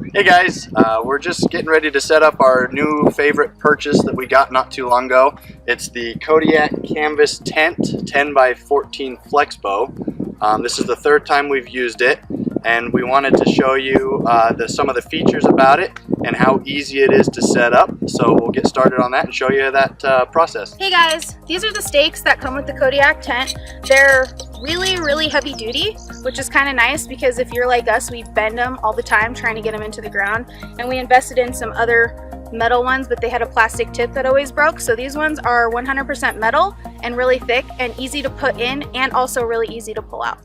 Hey guys, we're just getting ready to set up our new favorite purchase that we got not too long ago. It's the Kodiak Canvas Tent 10x14 Flex-Bow. This is the third time we've used it, and we wanted to show you some of the features about it and how easy it is to set up. So we'll get started on that and show you that process. Hey guys, these are the stakes that come with the Kodiak tent. They're really heavy duty, which is kind of nice because if you're like us, we bend them all the time trying to get them into the ground, and we invested in some other metal ones, but they had a plastic tip that always broke. So these ones are 100% metal and really thick and easy to put in, and also really easy to pull out.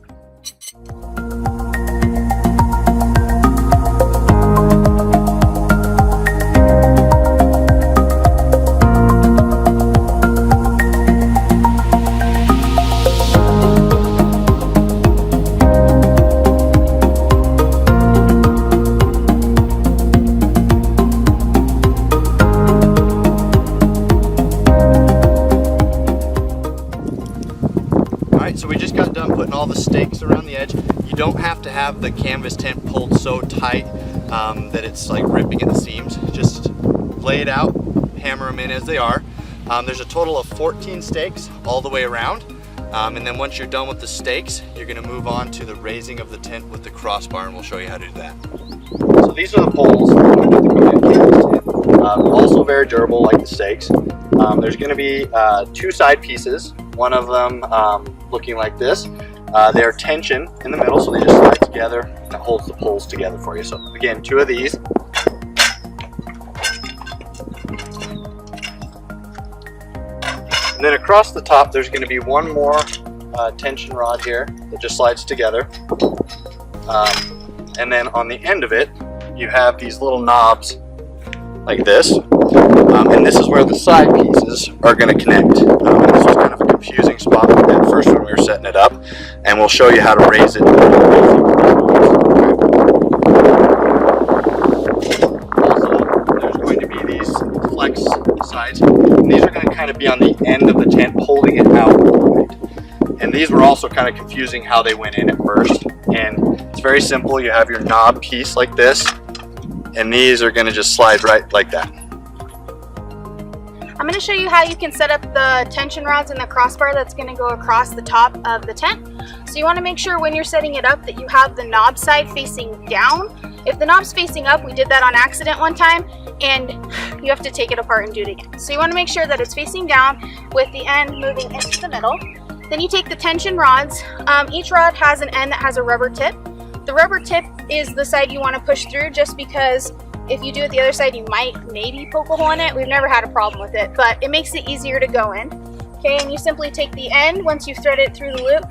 So we just got done putting all the stakes around the edge. You don't have to have the canvas tent pulled so tight that it's like ripping at the seams. Just lay it out, hammer them in as they are. There's a total of 14 stakes all the way around. And then once you're done with the stakes, you're going to move on to the raising of the tent with the crossbar, and we'll show you how to do that. So these are the poles for the canvas tent. Also very durable like the stakes. There's going to be two side pieces. One of them looking like this. They're tension in the middle, so they just slide together and it holds the poles together for you. So again, two of these. And then across the top, there's going to be one more tension rod here that just slides together. And then on the end of it, you have these little knobs like this. And this is where the side pieces are going to connect. This was kind of a confusing spot at first when we were setting it up, and we'll show you how to raise it. Also, there's going to be these flex sides, and these are going to kind of be on the end of the tent, holding it out. And these were also kind of confusing how they went in at first. And it's very simple. You have your knob piece like this, and these are going to just slide right like that. I'm going to show you how you can set up the tension rods and the crossbar that's going to go across the top of the tent. So you want to make sure when you're setting it up that you have the knob side facing down. If the knob's facing up, we did that on accident one time, and you have to take it apart and do it again. So you want to make sure that it's facing down with the end moving into the middle. Then you take the tension rods. Each rod has an end that has a rubber tip. The rubber tip is the side you want to push through, just because if you do it the other side, you might maybe poke a hole in it. We've never had a problem with it, but it makes it easier to go in. Okay, and you simply take the end once you've threaded it through the loop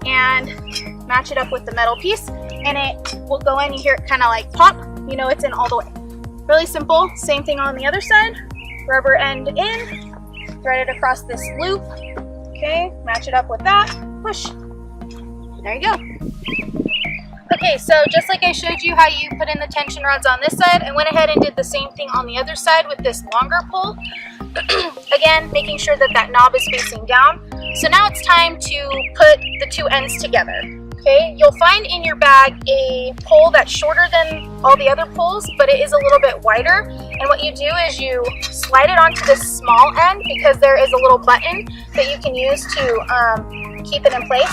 and match it up with the metal piece, and it will go in. You hear it kind of like pop, you know it's in all the way. Really simple. Same thing on the other side. Rubber end in, thread it across this loop. Okay, match it up with that, push. There you go. Okay, so just like I showed you how you put in the tension rods on this side, I went ahead and did the same thing on the other side with this longer pole. Again, making sure that that knob is facing down. So now it's time to put the two ends together. Okay, you'll find in your bag a pole that's shorter than all the other poles, but it is a little bit wider. And what you do is you slide it onto this small end, because there is a little button that you can use to keep it in place.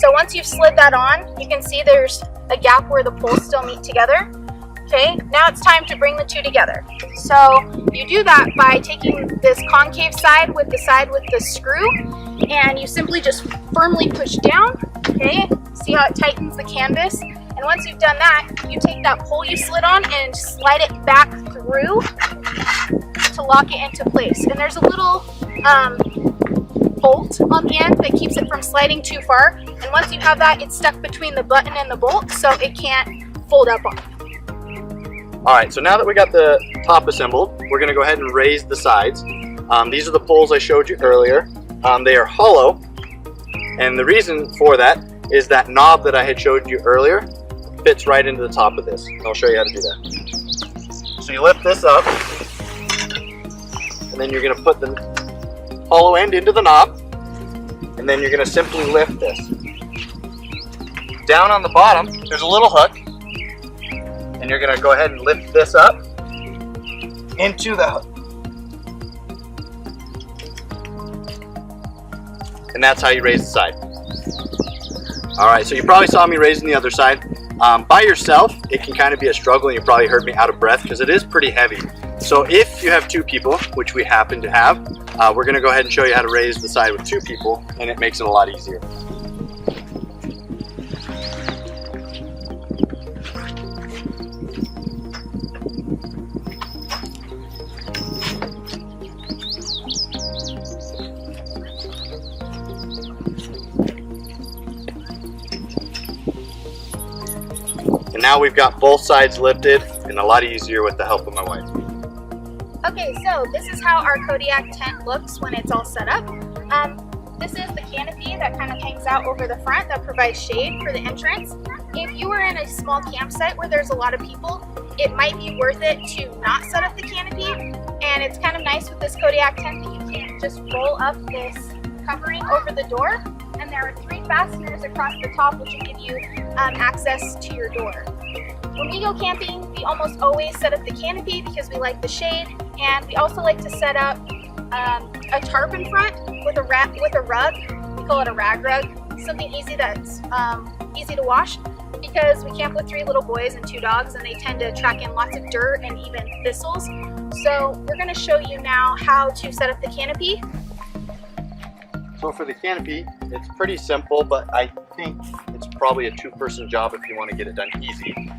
So once you've slid that on, you can see there's a gap where the poles still meet together. Okay, now it's time to bring the two together. So you do that by taking this concave side with the screw, and you simply just firmly push down. Okay, see how it tightens the canvas? And once you've done that, you take that pole you slid on and slide it back through to lock it into place. And there's a little bolt on the end that keeps it from sliding too far. And once you have that, it's stuck between the button and the bolt, so it can't fold up on you. Alright, so now that we got the top assembled, we're going to go ahead and raise the sides. These are the poles I showed you earlier. They are hollow, and the reason for that is that knob that I had showed you earlier fits right into the top of this. I'll show you how to do that. So you lift this up, and then you're going to put the hollow end into the knob, and then you're going to simply lift this. Down on the bottom, there's a little hook, and and you're gonna go ahead and lift this up into the hook. And that's how you raise the side. All right, so you probably saw me raising the other side. By yourself, it can kind of be a struggle, and you probably heard me out of breath because it is pretty heavy. So if you have 2 people, which we happen to have, we're gonna go ahead and show you how to raise the side with 2 people, and it makes it a lot easier. And now we've got both sides lifted, and a lot easier with the help of my wife. Okay, so this is how our Kodiak tent looks when it's all set up. This is the canopy that kind of hangs out over the front that provides shade for the entrance. If you are in a small campsite where there's a lot of people, it might be worth it to not set up the canopy. And it's kind of nice with this Kodiak tent that you can just roll up this covering over the door. And there are 3 fasteners across the top which will give you access to your door. When we go camping, we almost always set up the canopy because we like the shade, and we also like to set up a tarp in front with a rug. We call it a rag rug, something easy that's easy to wash, because we camp with 3 little boys and 2 dogs, and they tend to track in lots of dirt and even thistles. So we're going to show you now how to set up the canopy. So for the canopy, it's pretty simple, but I think it's probably a 2-person job if you want to get it done easy.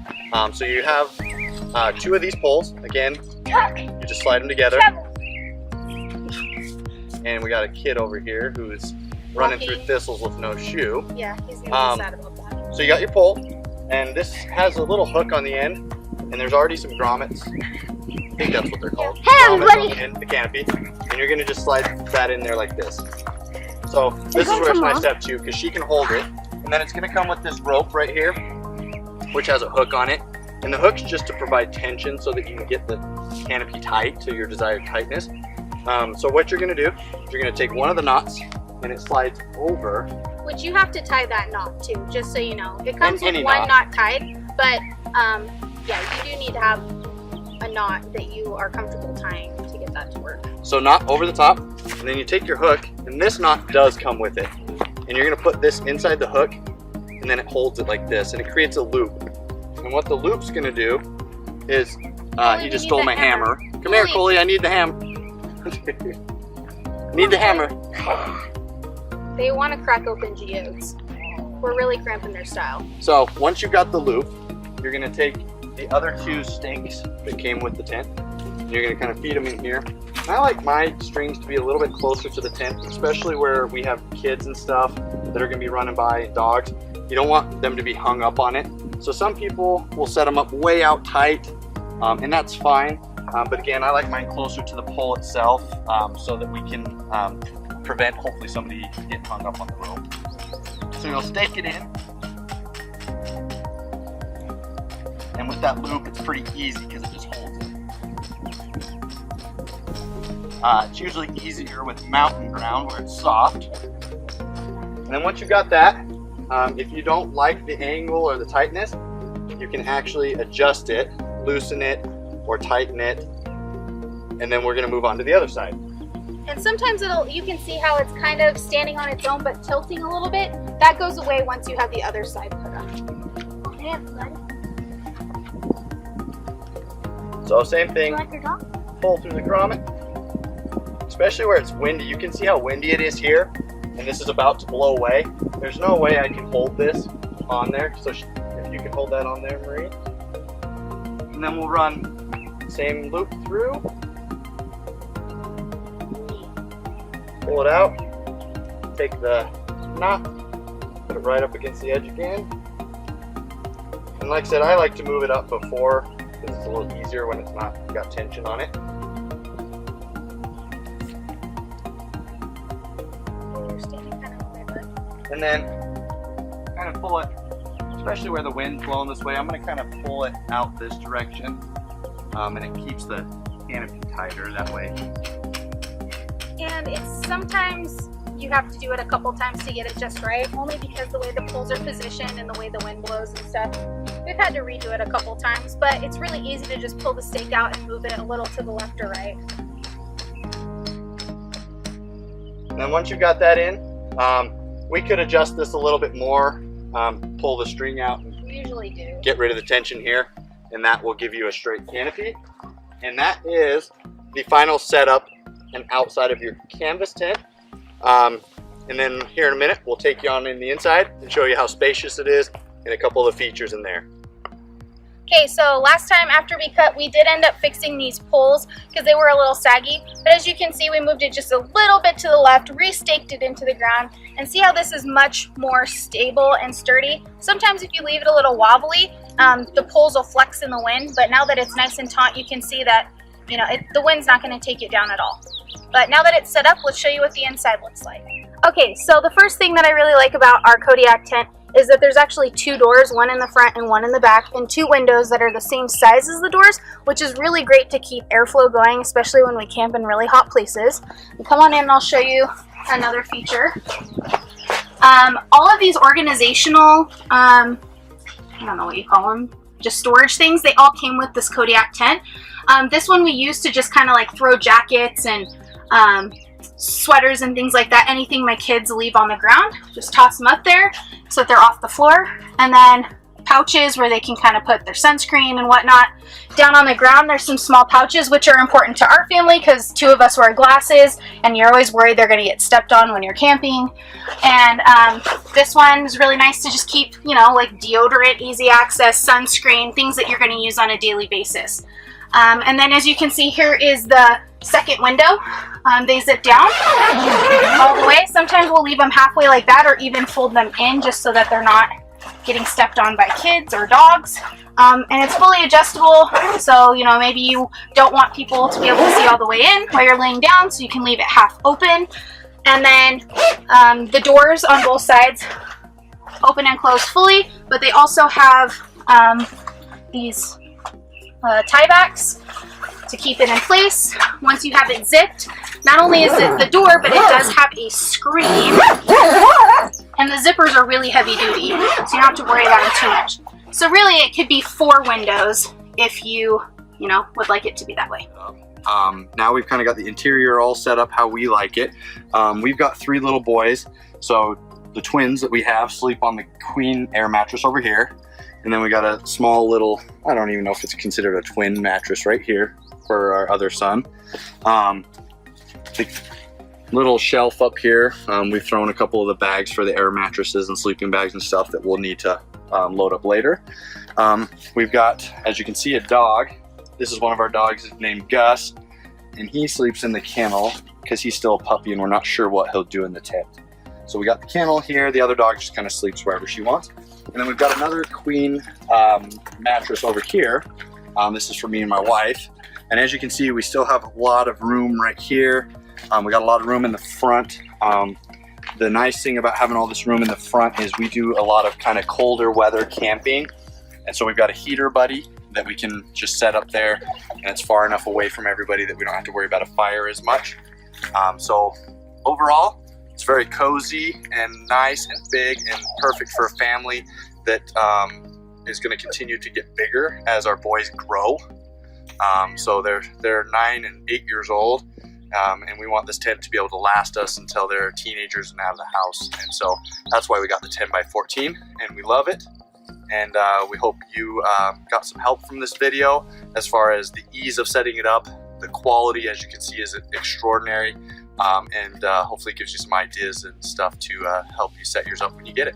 So you have 2 of these poles. Again, you just slide them together. And we got a kid over here who's running through thistles with no shoe. Yeah, he's gonna be sad about that. So you got your pole, and this has a little hook on the end, and there's already some grommets. I think that's what they're called. Hey everybody! On the canopy, and you're gonna just slide that in there like this. So this is where it's my step 2, because she can hold it, and then it's gonna come with this rope right here, which has a hook on it, and the hook's just to provide tension so that you can get the canopy tight to your desired tightness. So what you're gonna do is you're gonna take one of the knots, and it slides over. Which you have to tie that knot too, just so you know. It comes with Any one knot. knot tied, but yeah, you do need to have a knot that you are comfortable tying to get that to work. So knot over the top, and then you take your hook, and this knot does come with it. And you're gonna put this inside the hook, and then it holds it like this, and it creates a loop. And what the loop's gonna do is, he just stole my hammer. Come here, Coley, I need the hammer. Need the hammer. They want to crack open geodes. We're really cramping their style. So once you've got the loop, you're gonna take the other 2 stakes that came with the tent, and you're gonna kind of feed them in here. I like my strings to be a little bit closer to the tent, especially where we have kids and stuff that are gonna be running by, and dogs. You don't want them to be hung up on it. So some people will set them up way out tight, and that's fine. But again, I like mine closer to the pole itself, so that we can prevent hopefully somebody getting hung up on the rope. So you'll stake it in. And with that loop, it's pretty easy because it just holds it. It's usually easier with mountain ground where it's soft. And then once you've got that, if you don't like the angle or the tightness, you can actually adjust it, loosen it, or tighten it, and then we're gonna move on to the other side. And sometimes you can see how it's kind of standing on its own but tilting a little bit. That goes away once you have the other side put on. Okay, everybody. So same thing, You like your dog? pull through the grommet, especially where it's windy. You can see how windy it is here, and this is about to blow away. There's no way I can hold this on there, so if you can hold that on there, Marie. And then we'll run same loop through, pull it out, take the knot, put it right up against the edge again. And like I said, I like to move it up before because it's a little easier when it's not got tension on it. And then kind of pull it, especially where the wind's blowing this way, I'm going to kind of pull it out this direction, and it keeps the canopy tighter that way. And it's sometimes you have to do it a couple times to get it just right, only because the way the poles are positioned and the way the wind blows and stuff. We've had to redo it a couple times, but it's really easy to just pull the stake out and move it a little to the left or right. And then once you got that in, we could adjust this a little bit more, pull the string out, and We usually do. get rid of the tension here, and that will give you a straight canopy. And that is the final setup and outside of your canvas tent. And then here in a minute, we'll take you on in the inside and show you how spacious it is and a couple of the features in there. Okay, so last time after we cut, we did end up fixing these poles because they were a little saggy. But as you can see, we moved it just a little bit to the left, re-staked it into the ground, and see how this is much more stable and sturdy. Sometimes if you leave it a little wobbly, the poles will flex in the wind, but now that it's nice and taut, you can see that, you know, the wind's not going to take it down at all. But now that it's set up, let's show you what the inside looks like. Okay, so the first thing that I really like about our Kodiak tent is that there's actually two doors, one in the front and one in the back, and two windows that are the same size as the doors, which is really great to keep airflow going, especially when we camp in really hot places. And come on in and I'll show you another feature. All of these organizational, I don't know what you call them, just storage things, they all came with this Kodiak tent. This one we used to just kind of like throw jackets and sweaters and things like that, anything my kids leave on the ground, just toss them up there so that they're off the floor. And then pouches where they can kind of put their sunscreen and whatnot. Down on the ground there's some small pouches which are important to our family because two of us wear glasses and you're always worried they're going to get stepped on when you're camping. And this one is really nice to just keep, you know, like deodorant, easy access, sunscreen, things that you're going to use on a daily basis. And then as you can see, here is the second window. They zip down all the way. Sometimes we'll leave them halfway like that or even fold them in just so that they're not getting stepped on by kids or dogs. And it's fully adjustable, so you know, maybe you don't want people to be able to see all the way in while you're laying down, so you can leave it half open. And then the doors on both sides open and close fully, but they also have these tie backs to keep it in place. Once you have it zipped, not only is it the door, but it does have a screen, and the zippers are really heavy duty, so you don't have to worry about them too much. So really it could be 4 windows if you know, would like it to be that way. Now we've kind of got the interior all set up how we like it. We've got 3 little boys, so the twins that we have sleep on the queen air mattress over here. And then we got a small little, I don't even know if it's considered a twin mattress right here for our other son. The little shelf up here, we've thrown a couple of the bags for the air mattresses and sleeping bags and stuff that we'll need to load up later. We've got, as you can see, a dog. This is one of our dogs named Gus, and he sleeps in the kennel because he's still a puppy and we're not sure what he'll do in the tent. So we got the kennel here, the other dog just kind of sleeps wherever she wants. And then we've got another queen mattress over here. This is for me and my wife. And as you can see, we still have a lot of room right here. We got a lot of room in the front. The nice thing about having all this room in the front is we do a lot of kind of colder weather camping. And so we've got a heater buddy that we can just set up there. And it's far enough away from everybody that we don't have to worry about a fire as much. So overall, it's very cozy and nice and big and perfect for a family that is going to continue to get bigger as our boys grow. So they're 9 and 8 years old, and we want this tent to be able to last us until they're teenagers and out of the house. And so that's why we got the 10 by 14, and we love it. And we hope you got some help from this video as far as the ease of setting it up. The quality, as you can see, is extraordinary. And hopefully it gives you some ideas and stuff to help you set yours up when you get it.